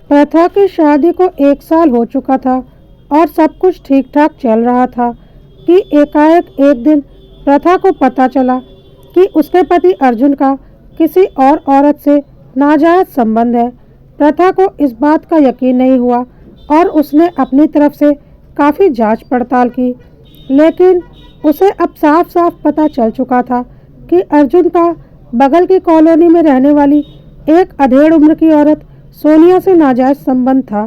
प्रथा की शादी को 1 साल हो चुका था और सब कुछ ठीक ठाक चल रहा था कि एकाएक एक दिन प्रथा को पता चला कि उसके पति अर्जुन का किसी और औरत से नाजायज संबंध है। प्रथा को इस बात का यकीन नहीं हुआ और उसने अपनी तरफ से काफ़ी जांच पड़ताल की, लेकिन उसे अब साफ साफ पता चल चुका था कि अर्जुन का बगल की कॉलोनी में रहने वाली एक अधेड़ उम्र की औरत सोनिया से नाजायज संबंध था।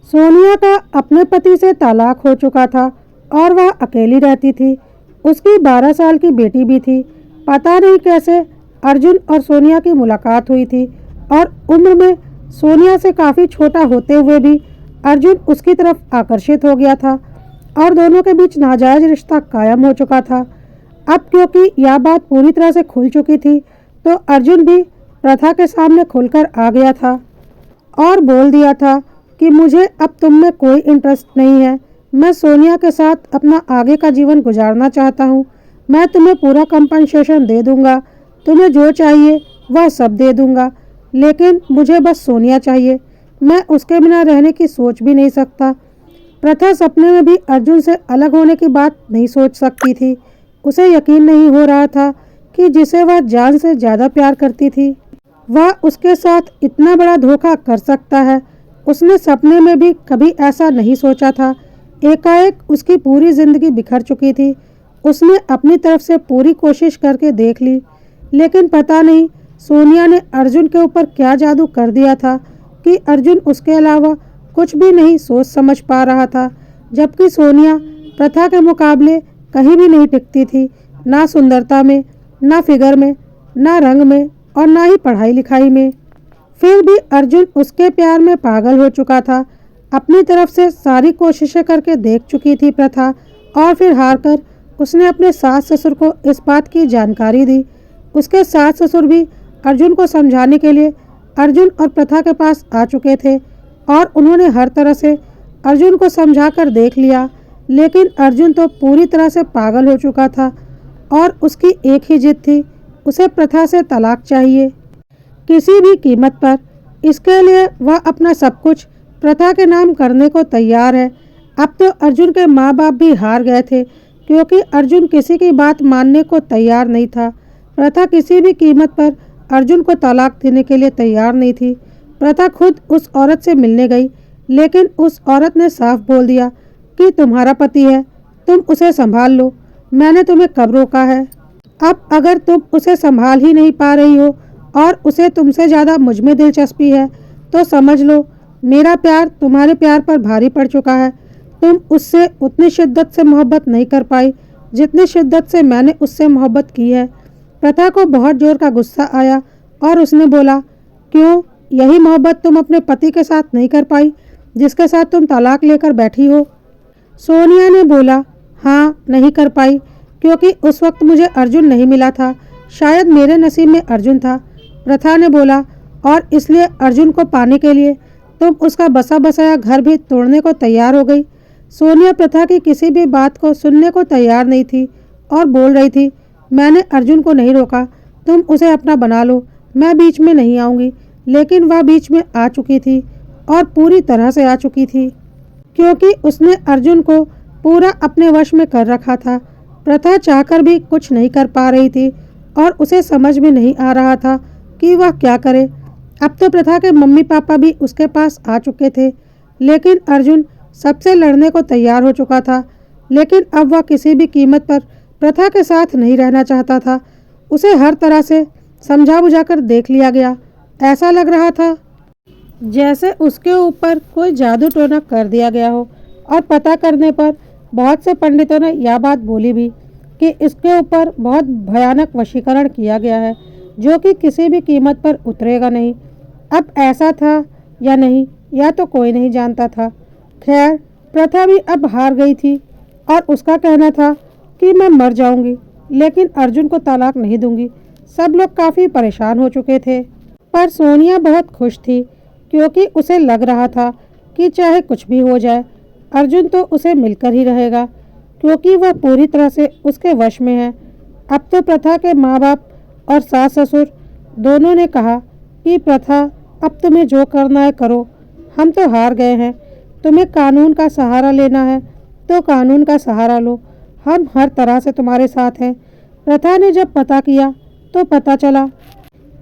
सोनिया का अपने पति से तलाक हो चुका था और वह अकेली रहती थी। उसकी 12 साल की बेटी भी थी। पता नहीं कैसे अर्जुन और सोनिया की मुलाकात हुई थी और उम्र में सोनिया से काफ़ी छोटा होते हुए भी अर्जुन उसकी तरफ आकर्षित हो गया था और दोनों के बीच नाजायज रिश्ता कायम हो चुका था। अब क्योंकि यह बात पूरी तरह से खुल चुकी थी तो अर्जुन भी प्रथा के सामने खुलकर आ गया था और बोल दिया था कि मुझे अब तुम में कोई इंटरेस्ट नहीं है। मैं सोनिया के साथ अपना आगे का जीवन गुजारना चाहता हूँ। मैं तुम्हें पूरा कंपनसेशन दे दूँगा, तुम्हें जो चाहिए वह सब दे दूँगा, लेकिन मुझे बस सोनिया चाहिए। मैं उसके बिना रहने की सोच भी नहीं सकता। प्रथा सपने में भी अर्जुन से अलग होने की बात नहीं सोच सकती थी। उसे यकीन नहीं हो रहा था कि जिसे वह जान से ज़्यादा प्यार करती थी वह उसके साथ इतना बड़ा धोखा कर सकता है। उसने सपने में भी कभी ऐसा नहीं सोचा था। एकाएक उसकी पूरी जिंदगी बिखर चुकी थी। उसने अपनी तरफ से पूरी कोशिश करके देख ली, लेकिन पता नहीं सोनिया ने अर्जुन के ऊपर क्या जादू कर दिया था कि अर्जुन उसके अलावा कुछ भी नहीं सोच समझ पा रहा था। जबकि सोनिया प्रथा के मुकाबले कहीं भी नहीं टिकती थी, ना सुंदरता में, ना फिगर में, ना रंग में और ना ही पढ़ाई लिखाई में। फिर भी अर्जुन उसके प्यार में पागल हो चुका था। अपनी तरफ से सारी कोशिशें करके देख चुकी थी प्रथा और फिर हार कर उसने अपने सास ससुर को इस बात की जानकारी दी। उसके सास ससुर भी अर्जुन को समझाने के लिए अर्जुन और प्रथा के पास आ चुके थे और उन्होंने हर तरह से अर्जुन को समझा कर देख लिया, लेकिन अर्जुन तो पूरी तरह से पागल हो चुका था और उसकी एक ही जिद थी, उसे प्रथा से तलाक चाहिए किसी भी कीमत पर। इसके लिए वह अपना सब कुछ प्रथा के नाम करने को तैयार है। अब तो अर्जुन के माँ बाप भी हार गए थे क्योंकि अर्जुन किसी की बात मानने को तैयार नहीं था। प्रथा किसी भी कीमत पर अर्जुन को तलाक देने के लिए तैयार नहीं थी। प्रथा खुद उस औरत से मिलने गई, लेकिन उस औरत ने साफ बोल दिया कि तुम्हारा पति है, तुम उसे संभाल लो, मैंने तुम्हें कब रोका है। अब अगर तुम उसे संभाल ही नहीं पा रही हो और उसे तुमसे ज़्यादा मुझ में दिलचस्पी है तो समझ लो मेरा प्यार तुम्हारे प्यार पर भारी पड़ चुका है। तुम उससे उतनी शिद्दत से मोहब्बत नहीं कर पाई जितनी शिद्दत से मैंने उससे मोहब्बत की है। प्रथा को बहुत जोर का गुस्सा आया और उसने बोला, क्यों, यही मोहब्बत तुम अपने पति के साथ नहीं कर पाई जिसके साथ तुम तलाक लेकर बैठी हो। सोनिया ने बोला, हाँ, नहीं कर पाई क्योंकि उस वक्त मुझे अर्जुन नहीं मिला था, शायद मेरे नसीब में अर्जुन था। प्रथा ने बोला, और इसलिए अर्जुन को पाने के लिए तुम उसका बसा बसाया घर भी तोड़ने को तैयार हो गई। सोनिया प्रथा की किसी भी बात को सुनने को तैयार नहीं थी और बोल रही थी, मैंने अर्जुन को नहीं रोका, तुम उसे अपना बना लो, मैं बीच में नहीं आऊँगी। लेकिन वह बीच में आ चुकी थी और पूरी तरह से आ चुकी थी क्योंकि उसने अर्जुन को पूरा अपने वश में कर रखा था। प्रथा चाहकर भी कुछ नहीं कर पा रही थी और उसे समझ में नहीं आ रहा था कि वह क्या करे। अब तो प्रथा के मम्मी पापा भी उसके पास आ चुके थे, लेकिन अर्जुन सबसे लड़ने को तैयार हो चुका था। लेकिन अब वह किसी भी कीमत पर प्रथा के साथ नहीं रहना चाहता था। उसे हर तरह से समझा बुझाकर देख लिया गया। ऐसा लग रहा था जैसे उसके ऊपर कोई जादू टोना कर दिया गया हो। और पता करने पर बहुत से पंडितों ने यह बात बोली भी कि इसके ऊपर बहुत भयानक वशीकरण किया गया है जो कि किसी भी कीमत पर उतरेगा नहीं। अब ऐसा था या नहीं यह तो कोई नहीं जानता था। खैर, प्रथा भी अब हार गई थी और उसका कहना था कि मैं मर जाऊंगी लेकिन अर्जुन को तलाक नहीं दूंगी। सब लोग काफ़ी परेशान हो चुके थे, पर सोनिया बहुत खुश थी क्योंकि उसे लग रहा था कि चाहे कुछ भी हो जाए अर्जुन तो उसे मिलकर ही रहेगा क्योंकि वह पूरी तरह से उसके वश में है। अब तो प्रथा के माँ बाप और सास ससुर दोनों ने कहा कि प्रथा, अब तुम्हें जो करना है करो, हम तो हार गए हैं। तुम्हें कानून का सहारा लेना है तो कानून का सहारा लो, हम हर तरह से तुम्हारे साथ हैं। प्रथा ने जब पता किया तो पता चला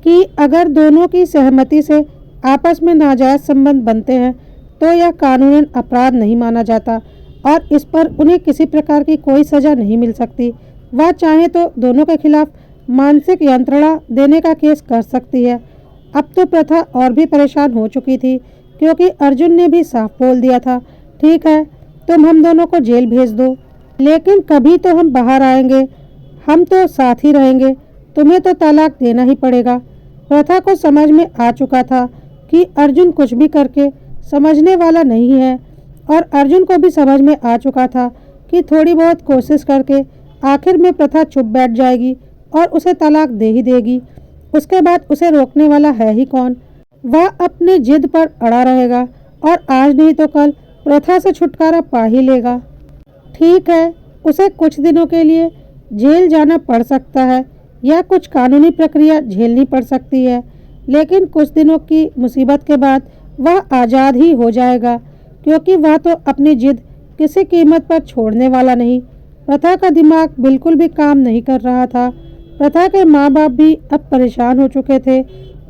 कि अगर दोनों की सहमति से आपस में नाजायज़ संबंध बनते हैं तो यह कानूनन अपराध नहीं माना जाता और इस पर उन्हें किसी प्रकार की कोई सज़ा नहीं मिल सकती। वह चाहे तो दोनों के खिलाफ मानसिक यंत्रणा देने का केस कर सकती है। अब तो प्रथा और भी परेशान हो चुकी थी क्योंकि अर्जुन ने भी साफ बोल दिया था, ठीक है तुम हम दोनों को जेल भेज दो, लेकिन कभी तो हम बाहर आएंगे, हम तो साथ ही रहेंगे, तुम्हें तो तलाक देना ही पड़ेगा। प्रथा को समझ में आ चुका था कि अर्जुन कुछ भी करके समझने वाला नहीं है और अर्जुन को भी समझ में आ चुका था कि थोड़ी बहुत कोशिश करके आखिर में प्रथा चुप बैठ जाएगी और उसे तलाक दे ही देगी। उसके बाद उसे रोकने वाला है ही कौन। वह अपने जिद पर अड़ा रहेगा और आज नहीं तो कल प्रथा से छुटकारा पा ही लेगा। ठीक है, उसे कुछ दिनों के लिए जेल जाना पड़ सकता है या कुछ कानूनी प्रक्रिया झेलनी पड़ सकती है, लेकिन कुछ दिनों की मुसीबत के बाद वह आज़ाद ही हो जाएगा क्योंकि वह तो अपनी जिद किसी कीमत पर छोड़ने वाला नहीं। प्रथा का दिमाग बिल्कुल भी काम नहीं कर रहा था। प्रथा के माँ बाप भी अब परेशान हो चुके थे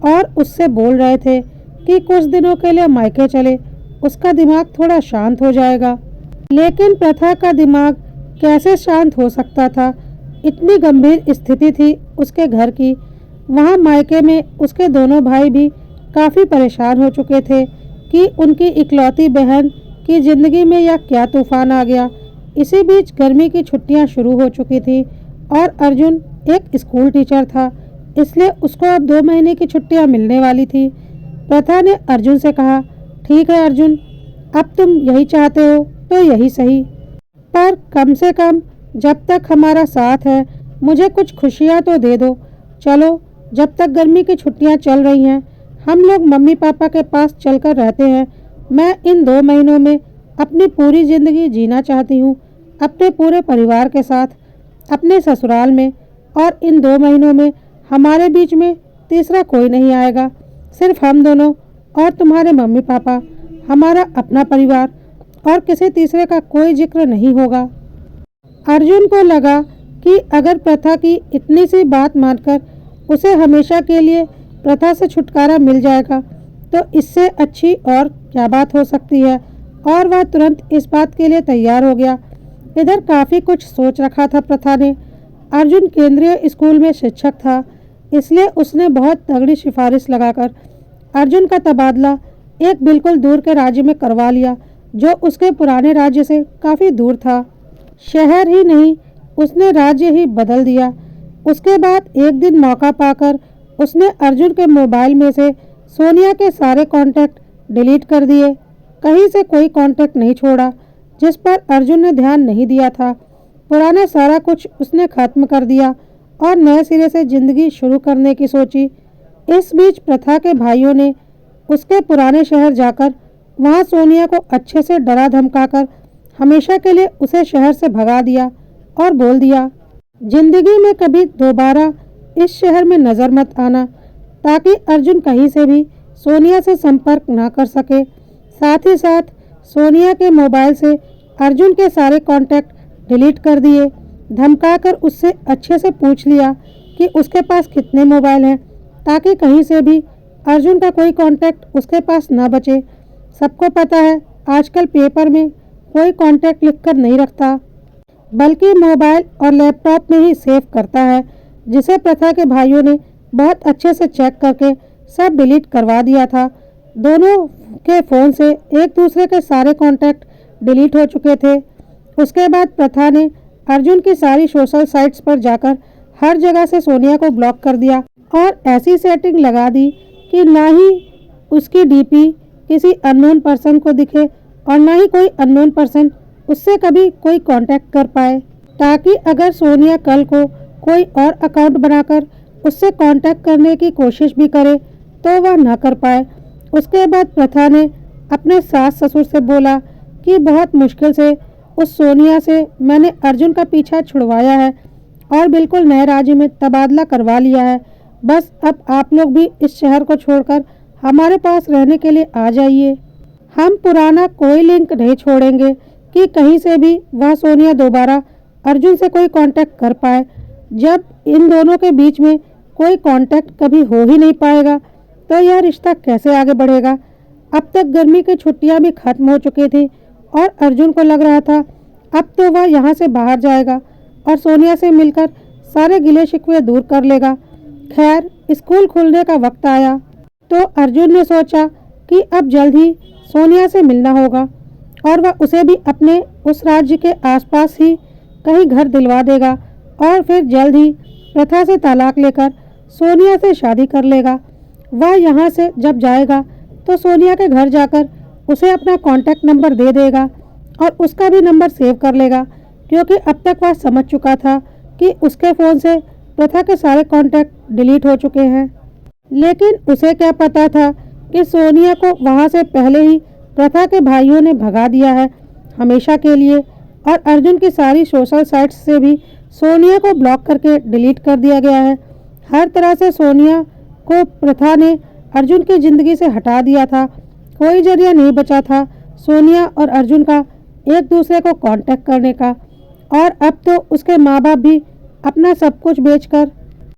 और उससे बोल रहे थे कि कुछ दिनों के लिए मायके चले, उसका दिमाग थोड़ा शांत हो जाएगा। लेकिन प्रथा का दिमाग कैसे शांत हो सकता था, इतनी गंभीर स्थिति थी उसके घर की। वहाँ मायके में उसके दोनों भाई भी काफ़ी परेशान हो चुके थे कि उनकी इकलौती बहन की ज़िंदगी में यह क्या तूफान आ गया। इसी बीच गर्मी की छुट्टियां शुरू हो चुकी थी और अर्जुन एक स्कूल टीचर था, इसलिए उसको अब 2 महीने की छुट्टियां मिलने वाली थी। प्रथा ने अर्जुन से कहा, ठीक है अर्जुन, अब तुम यही चाहते हो तो यही सही, पर कम से कम जब तक हमारा साथ है मुझे कुछ खुशियाँ तो दे दो। चलो, जब तक गर्मी की छुट्टियाँ चल रही हैं हम लोग मम्मी पापा के पास चलकर रहते हैं। मैं इन 2 महीनों में अपनी पूरी ज़िंदगी जीना चाहती हूँ अपने पूरे परिवार के साथ, अपने ससुराल में, और इन 2 महीनों में हमारे बीच में तीसरा कोई नहीं आएगा, सिर्फ हम दोनों और तुम्हारे मम्मी पापा, हमारा अपना परिवार, और किसी तीसरे का कोई जिक्र नहीं होगा। अर्जुन को लगा कि अगर प्रथा की इतनी सी बात मानकर उसे हमेशा के लिए प्रथा से छुटकारा मिल जाएगा तो इससे अच्छी और क्या बात हो सकती है, और वह तुरंत इस बात के लिए तैयार हो गया। इधर काफ़ी कुछ सोच रखा था प्रथा ने। अर्जुन केंद्रीय स्कूल में शिक्षक था, इसलिए उसने बहुत तगड़ी सिफारिश लगाकर अर्जुन का तबादला एक बिल्कुल दूर के राज्य में करवा लिया जो उसके पुराने राज्य से काफ़ी दूर था। शहर ही नहीं, उसने राज्य ही बदल दिया। उसके बाद एक दिन मौका पाकर उसने अर्जुन के मोबाइल में से सोनिया के सारे कांटेक्ट डिलीट कर दिए। कहीं से कोई कांटेक्ट नहीं छोड़ा जिस पर अर्जुन ने ध्यान नहीं दिया था। पुराना सारा कुछ उसने खत्म कर दिया और नए सिरे से जिंदगी शुरू करने की सोची। इस बीच प्रथा के भाइयों ने उसके पुराने शहर जाकर वहां सोनिया को अच्छे से डरा धमकाकर हमेशा के लिए उसे शहर से भगा दिया और बोल दिया, जिंदगी में कभी दोबारा इस शहर में नज़र मत आना, ताकि अर्जुन कहीं से भी सोनिया से संपर्क ना कर सके। साथ ही साथ सोनिया के मोबाइल से अर्जुन के सारे कांटेक्ट डिलीट कर दिए। धमकाकर उससे अच्छे से पूछ लिया कि उसके पास कितने मोबाइल हैं, ताकि कहीं से भी अर्जुन का कोई कांटेक्ट उसके पास ना बचे। सबको पता है आजकल पेपर में कोई कांटेक्ट लिखकर नहीं रखता, बल्कि मोबाइल और लैपटॉप में ही सेव करता है, जिसे प्रथा के भाइयों ने बहुत अच्छे से चेक करके सब डिलीट करवा दिया था। दोनों के फ़ोन से एक दूसरे के सारे कांटेक्ट डिलीट हो चुके थे। उसके बाद प्रथा ने अर्जुन की सारी सोशल साइट्स पर जाकर हर जगह से सोनिया को ब्लॉक कर दिया और ऐसी सेटिंग लगा दी कि ना ही उसकी डीपी किसी अननोन पर्सन को दिखे और ना ही कोई अननोन पर्सन उससे कभी कोई कांटेक्ट कर पाए, ताकि अगर सोनिया कल को कोई और अकाउंट बनाकर उससे कांटेक्ट करने की कोशिश भी करे तो वह ना कर पाए। उसके बाद प्रथा ने अपने सास ससुर से बोला कि बहुत मुश्किल से उस सोनिया से मैंने अर्जुन का पीछा छुड़वाया है और बिल्कुल नए राज्य में तबादला करवा लिया है। बस अब आप लोग भी इस शहर को छोड़कर हमारे पास रहने के लिए आ जाइए। हम पुराना कोई लिंक नहीं छोड़ेंगे कि कहीं से भी वह सोनिया दोबारा अर्जुन से कोई कांटेक्ट कर पाए। जब इन दोनों के बीच में कोई कांटेक्ट कभी हो ही नहीं पाएगा तो यह रिश्ता कैसे आगे बढ़ेगा। अब तक गर्मी की छुट्टियां भी खत्म हो चुकी थी और अर्जुन को लग रहा था अब तो वह यहाँ से बाहर जाएगा और सोनिया से मिलकर सारे गिले शिकवे दूर कर लेगा। खैर, स्कूल खुलने का वक्त आया तो अर्जुन ने सोचा कि अब जल्द ही सोनिया से मिलना होगा और वह उसे भी अपने उस राज्य के आसपास ही कहीं घर दिलवा देगा और फिर जल्द ही प्रथा से तलाक लेकर सोनिया से शादी कर लेगा। वह यहाँ से जब जाएगा तो सोनिया के घर जाकर उसे अपना कांटेक्ट नंबर दे देगा और उसका भी नंबर सेव कर लेगा, क्योंकि अब तक वह समझ चुका था कि उसके फ़ोन से प्रथा के सारे कांटेक्ट डिलीट हो चुके हैं। लेकिन उसे क्या पता था कि सोनिया को वहाँ से पहले ही प्रथा के भाइयों ने भगा दिया है हमेशा के लिए, और अर्जुन की सारी सोशल साइट्स से भी सोनिया को ब्लॉक करके डिलीट कर दिया गया है। हर तरह से सोनिया को प्रथा ने अर्जुन की ज़िंदगी से हटा दिया था। कोई जरिया नहीं बचा था सोनिया और अर्जुन का एक दूसरे को कांटेक्ट करने का, और अब तो उसके माँ बाप भी अपना सब कुछ बेचकर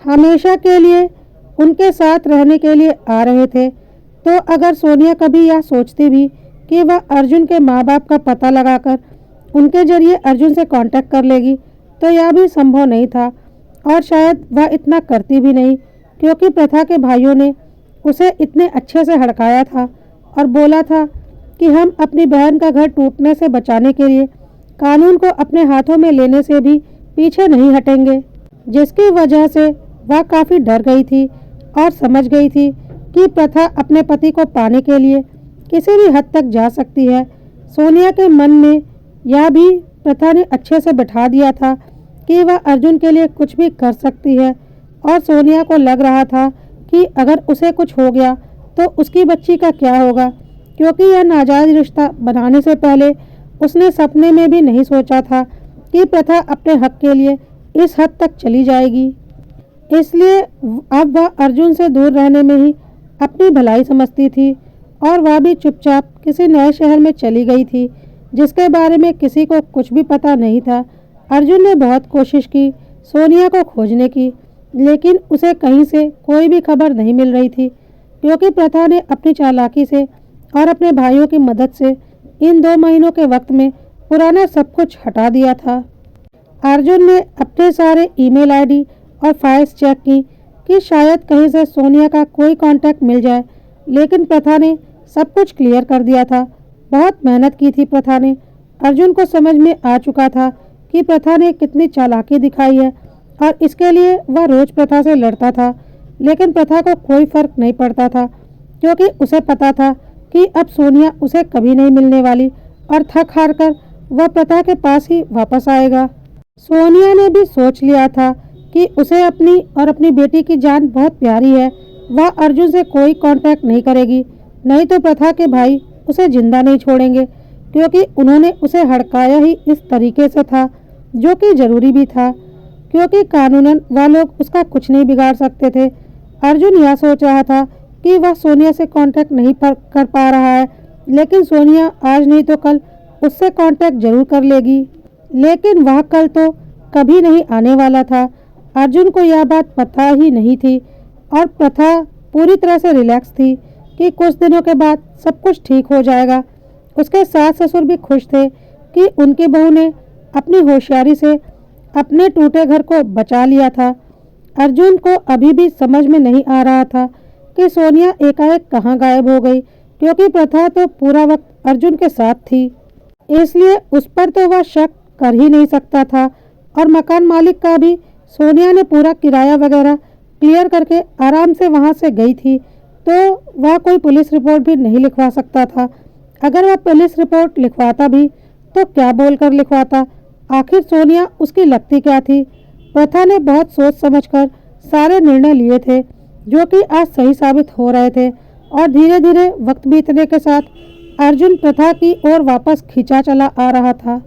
हमेशा के लिए उनके साथ रहने के लिए आ रहे थे। तो अगर सोनिया कभी यह सोचती भी कि वह अर्जुन के माँ बाप का पता लगाकर उनके जरिए अर्जुन से कांटेक्ट कर लेगी तो यह भी संभव नहीं था, और शायद वह इतना करती भी नहीं, क्योंकि प्रथा के भाइयों ने उसे इतने अच्छे से हड़काया था और बोला था कि हम अपनी बहन का घर टूटने से बचाने के लिए कानून को अपने हाथों में लेने से भी पीछे नहीं हटेंगे, जिसकी वजह से वह काफ़ी डर गई थी और समझ गई थी कि प्रथा अपने पति को पाने के लिए किसी भी हद तक जा सकती है। सोनिया के मन में यह भी प्रथा ने अच्छे से बैठा दिया था कि वह अर्जुन के लिए कुछ भी कर सकती है, और सोनिया को लग रहा था कि अगर उसे कुछ हो गया तो उसकी बच्ची का क्या होगा, क्योंकि यह नाजायज़ रिश्ता बनाने से पहले उसने सपने में भी नहीं सोचा था कि प्रथा अपने हक के लिए इस हद तक चली जाएगी। इसलिए अब वह अर्जुन से दूर रहने में ही अपनी भलाई समझती थी, और वह भी चुपचाप किसी नए शहर में चली गई थी जिसके बारे में किसी को कुछ भी पता नहीं था। अर्जुन ने बहुत कोशिश की सोनिया को खोजने की, लेकिन उसे कहीं से कोई भी खबर नहीं मिल रही थी, क्योंकि प्रथा ने अपनी चालाकी से और अपने भाइयों की मदद से इन 2 महीनों के वक्त में पुराना सब कुछ हटा दिया था। अर्जुन ने अपने सारे ईमेल आईडी और फाइल्स चेक की कि शायद कहीं से सोनिया का कोई कांटेक्ट मिल जाए, लेकिन प्रथा ने सब कुछ क्लियर कर दिया था। बहुत मेहनत की थी प्रथा ने। अर्जुन को समझ में आ चुका था कि प्रथा ने कितनी चालाकी दिखाई है, और इसके लिए वह रोज प्रथा से लड़ता था, लेकिन प्रथा को कोई फर्क नहीं पड़ता था, क्योंकि उसे पता था कि अब सोनिया उसे कभी नहीं मिलने वाली, और थक हार कर वह प्रथा के पास ही वापस आएगा। सोनिया ने भी सोच लिया था कि उसे अपनी और अपनी बेटी की जान बहुत प्यारी है। वह अर्जुन से कोई कांटेक्ट नहीं करेगी, नहीं तो प्रथा के भाई उसे जिंदा नहीं छोड़ेंगे, क्योंकि उन्होंने उसे हड़काया ही इस तरीके से था, जो कि ज़रूरी भी था, क्योंकि कानूनन वह लोग उसका कुछ नहीं बिगाड़ सकते थे। अर्जुन यह सोच रहा था कि वह सोनिया से कांटेक्ट नहीं कर पा रहा है, लेकिन सोनिया आज नहीं तो कल उससे कांटेक्ट जरूर कर लेगी। लेकिन वह कल तो कभी नहीं आने वाला था। अर्जुन को यह बात पता ही नहीं थी, और प्रथा पूरी तरह से रिलैक्स थी कि कुछ दिनों के बाद सब कुछ ठीक हो जाएगा। उसके सास ससुर भी खुश थे कि उनकी बहू ने अपनी होशियारी से अपने टूटे घर को बचा लिया था। अर्जुन को अभी भी समझ में नहीं आ रहा था कि सोनिया एकाएक कहाँ गायब हो गई, क्योंकि प्रथा तो पूरा वक्त अर्जुन के साथ थी, इसलिए उस पर तो वह शक कर ही नहीं सकता था। और मकान मालिक का भी सोनिया ने पूरा किराया वगैरह क्लियर करके आराम से वहां से गई थी, तो वह कोई पुलिस रिपोर्ट भी नहीं लिखवा सकता था। अगर वह पुलिस रिपोर्ट लिखवाता भी तो क्या बोलकर लिखवाता, आखिर सोनिया उसकी लगती क्या थी। प्रथा ने बहुत सोच समझकर सारे निर्णय लिए थे, जो कि आज सही साबित हो रहे थे, और धीरे धीरे वक्त बीतने के साथ अर्जुन प्रथा की ओर वापस खींचा चला आ रहा था।